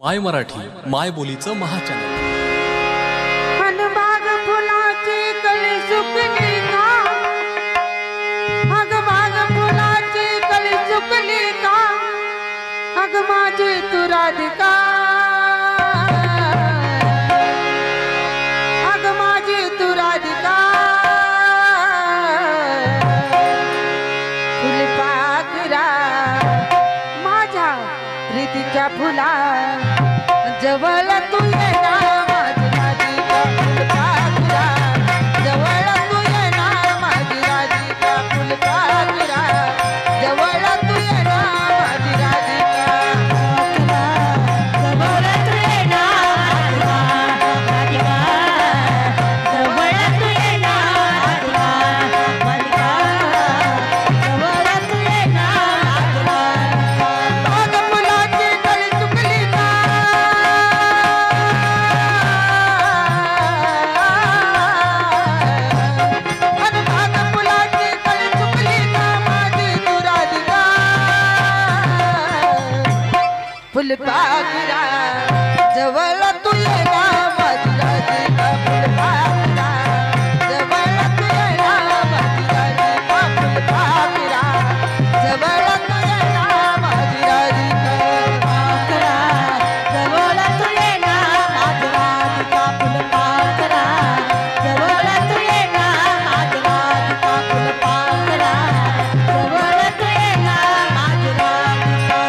I Marathi माय बोलीचं महाचॅनल। बाग फुलाची कळी सुकली का, अग बाग फुलाची कळी सुकली का, अग माझी तू राधिका, अग माझी तू राधिका, फुलपाखरा माझ्या प्रीतीच्या फुला जवळ तू ये ना, माझी राधिका फुलपाखरा जवळ तू ये ना, माझी राधिका फुलपाखरा जवळ तू ये ना, माझी राधिका जवळ तू ये ना, राधिका जवळ तू ये ना, राधिका जवळ तू ये ना, बाग फुलाची कळी सुकली का, अन बाग फुलाची कळी सुकली का, माझी तू राधिका फुलपाखरा जवळ तू ये ना, माझी राधिका फुलपाखरा जवळ तू ये ना, माझी राधिका फुलपाखरा जवळ तू ये ना, माझी राधिका जवळ तू ये ना, माझी राधिका फुलपाखरा जवळ तू ये ना, माझी राधिका फुलपाखरा जवळ तू ये ना, माझी राधिका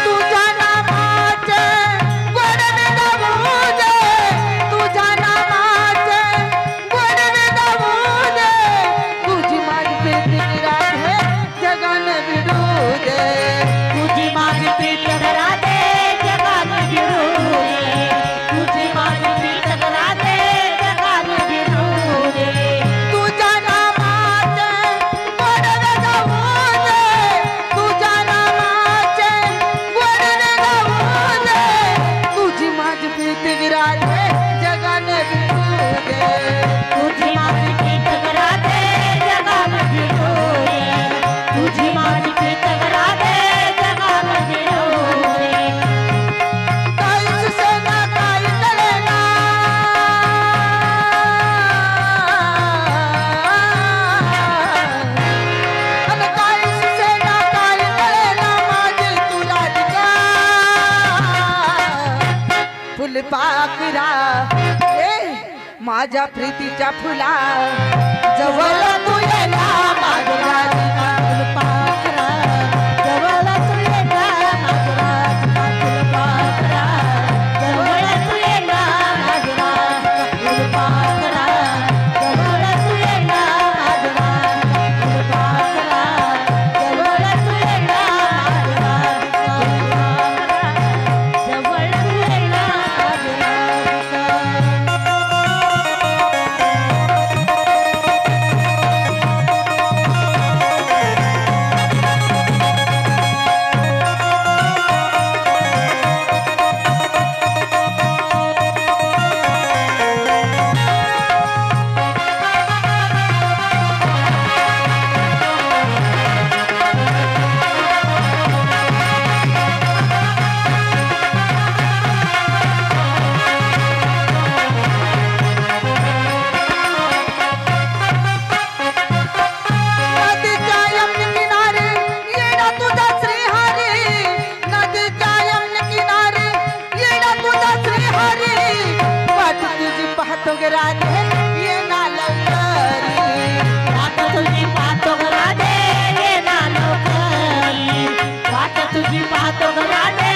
तुझ्या नामाचे गुणवे गाऊ दे, तुझ्या नामाचे गुणवे गाऊ दे, तुझी माझी प्रीती राधे जगाने भिडू दे, तुझी माझी प्रीत राधे जगाने भिडू दे, तुझी माझी प्रीत राधे जगाने भिडू दे, तुझ्या नामाचे गुणवे गाऊ दे, तुझ्या नामाचे गुणवे गाऊ दे, तुझी माझी प्रीती राधे जगाने भिडू दे, तुझी माझी प्रीत राधे जगाने भिडू दे, तुझी माझी प्रीत राधे जगाने भिडू दे, काहीच सेना काही कळेना, अन काहीच सेना काही कळेना, माझी तू राधिका फुलपाखरा माझ्या प्रीतीच्या फुला जवळ तू ये ना, माझी राधिका फुलपाखरा जवळ तू ये ना, माझी राधिका फुलपाखरा जवळ तू ये ना, माझी राधिका फुलपाखरा जवळ तू ये ना, माझी राधिका फुलपाखरा जवळ तू ये ना, माझी राधिका फुलपाखरा जवळ तू ये ना, माझी राधिका नदीच्या यमुने किनारे येणा तुझा श्रीहरी, नदीच्या यमुने किनारे येणा तुझा श्रीहरी, वाट तुझी पाहतो ग राधे ये ना लवकरी, वाट तुझी पाहतो ग राधे ये ना लवकरी, वाट तुझी पाहतो ग राधे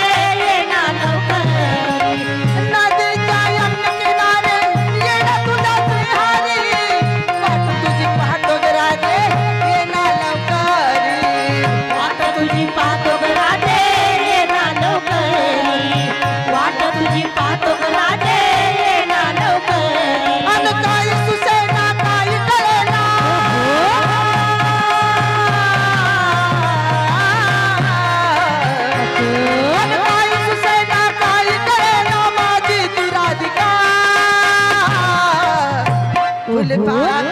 फुलपाखरा